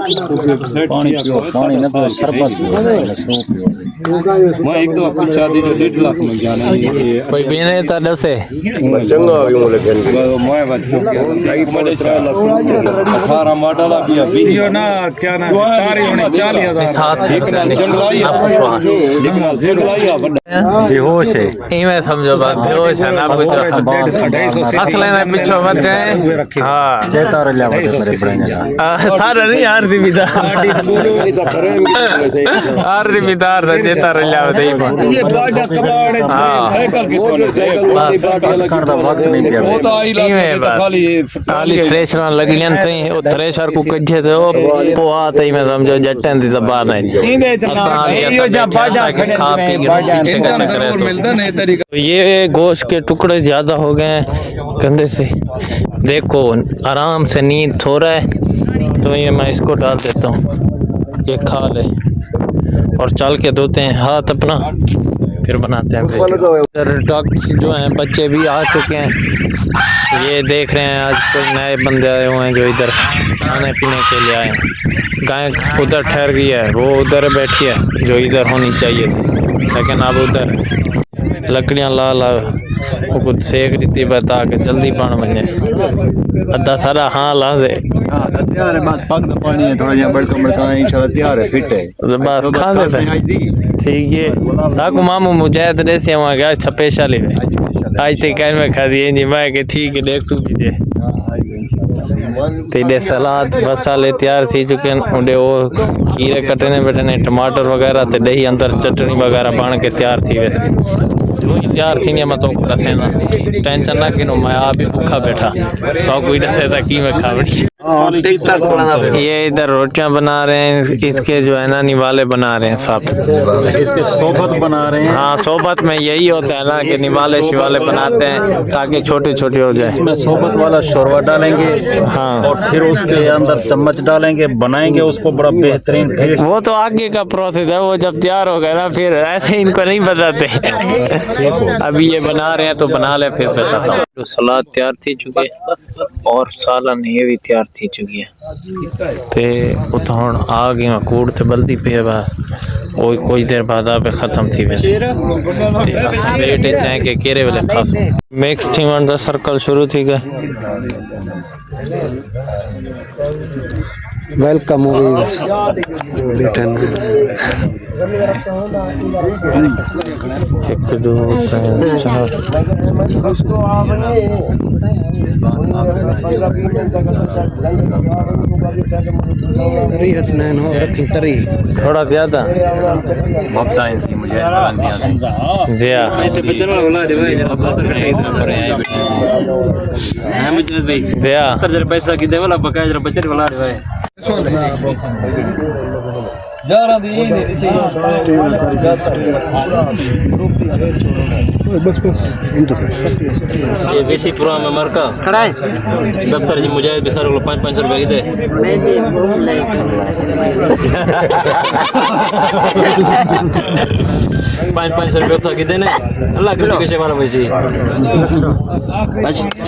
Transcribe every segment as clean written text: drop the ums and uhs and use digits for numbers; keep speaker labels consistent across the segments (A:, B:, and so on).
A: पानी पियो पानी ना तो शरबत पियो मैं एक दो पूछा दी तो 1.5 लाख में जाने ये
B: कोई पीने ता दसे
C: चंगा यूं लेकिन
A: मैं बात मैंने 18 मॉडल पिया
D: वीडियो ना क्या ना तारी होनी 40,000
B: साथ
A: बेहोश है
B: इवें समझो बात बेहोश है ना पूछो असले में पीछे मत है हां
A: चेतार ले मेरे बड़े
B: सारा नहीं यार दिमिदा यार दिमिदार देता रहा दे
D: ये बाजा कबाड़े साइकिल के तोले साइकिल
A: कर दा वक्त नहीं दिया
D: वो तो आई खाली
B: खाली थ्रेशर लगियन थई ओ थ्रेशर को कढे तो पोआ तई में समझो जटन दी दबा नहीं
D: इंदे यो जा बाजा खड़े
B: खा पी के
D: जरूर मिलता नहीं तरीका।
B: ये गोश्त के टुकड़े ज्यादा हो गए हैं कंधे से, देखो आराम से नींद सो रहा है तो ये मैं इसको डाल देता हूँ, ये खा ले और चल के धोते हैं हाथ अपना, फिर बनाते हैं। इधर डॉक्टर जो हैं बच्चे भी आ चुके हैं, ये देख रहे हैं आज कोई नए बंदे आए हुए हैं जो इधर खाने पीने के लिए आए हैं। गाय उधर ठहर गई है, वो उधर बैठी है जो इधर होनी चाहिए, लेकिन अब उधर लकड़ियाँ ला ला वो कुछ सेक रही थी बता के जल्दी पान बने अद्धा सारा हाँ ला दे
A: तैयार है बस पग पानी है थोड़ा यहाँ बड़का इंशाल्लाह तैयार है फिट है
B: तो बस खा दे ठीक है। ताकू मामू मुजाहिद रे से वहाँ गया स्पेशल है आज ते कहने में खा दिए जी मैं के ठीक है देख तू पीछे तेरे सलाद मसाले तैयार थी चुके हैं, उन्हें वो खीरे कटने बैठने टमाटर वगैरह ते दही अंदर चटनी वगैरह बन के तैयार थी। वैसे वही तैयार थी नहीं, मैं तो दसे ना टेंशन ना कि मैं आप ही भूखा बैठा तो कोई दसे था कि मैं खा बैठी। ये इधर रोटियां बना रहे हैं, इसके जो है ना निवाले बना रहे हैं साहब,
A: इसके सोबत बना रहे हैं।
B: हाँ सोबत में यही होता है ना कि निवाले शिवाले बनाते हैं ताकि छोटे छोटे हो जाए।
A: इसमें सोबत वाला शोरबा डालेंगे
B: हाँ
A: और फिर उसके अंदर चम्मच डालेंगे, बनाएंगे उसको बड़ा बेहतरीन। फिर
B: वो तो आगे का प्रोसेस है, वो जब तैयार हो गया ना फिर ऐसे इनको नहीं बताते। अभी ये बना रहे हैं तो बना ले फिर बताता हूँ। तो सलाद तैयार थी चुकी है और सालन ये भी तैयार थी चुकी है ते उतो हुण आ गई कूड़ ते बल्दी पे बस वो कोई देर बाद आप खत्म थी। वैसे ते असां वेट चाहे के केरे वेले खास मिक्स थी वन दा सर्कल शुरू थी गए।
E: वेलकम मूवीज रिटर्न
B: एक दो तीन चार
E: तरी हसनैन हो रखी तरी
B: थोड़ा ज्यादा
A: वक्त आई थी मुझे
B: जी
F: ऐसे बच्चों वाला बुला दे भाई जरा बात करने इधर पर आए बैठे हैं मुझे भाई
B: दिया
F: जरा पैसा की दे वाला बकाया जरा बच्चे बुला दे भाई
D: जारा दी नहीं
F: ये वैसी पुरा में मरका
E: खड़ा है
F: दफ्तर जी मुझे भी सारे को 500 रुपए दे
G: मैंने भूख नहीं करना
F: 500 रुपए तो की देने अल्लाह किसी के सेवा वैसी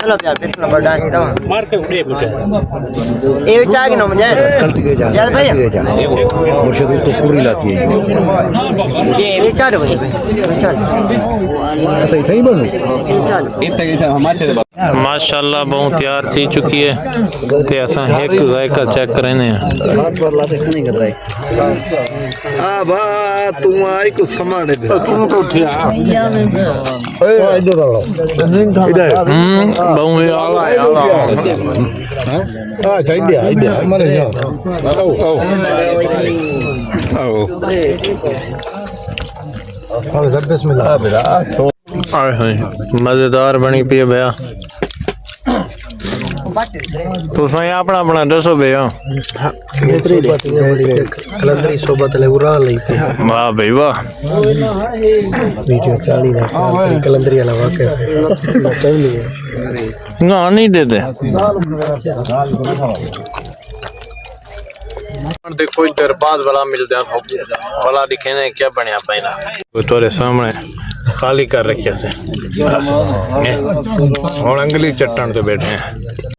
E: चलो यार बिस्मिल्लाह बड़ा ही दो
F: मार के उड़े पूछे
E: ये चाह के नो मुझे चल भैया
A: मुर्शिद तो पूरी लाती है
E: ये चाह दो चल
A: सही सही बोलो
B: माशाल्लाह बहुत तैयार थी चुकी है ते असां एक जायका चेक करने हैं।
A: आ बा तुम आई को समाने दे तुम तो उठिया
B: बहुत आला
A: आ चाहिए आइडिया हमारे आओ सब बिस्मिल्लाह बेटा
B: मजेदार बनी पी भैया तो सही अपना अपना दसो भैया
E: कलंदरी सोबत ले उरा ले
B: वाह भाई वाह
E: वीडियो 40 ना कलंदरी वाला वाकई
B: ना नहीं देते देखो इधर बाद वाला मिलता है वाला दिखे ने क्या बनया पहला वो तोरे सामने खाली कर रखे से और अंगली चट्टान पे बैठे हैं।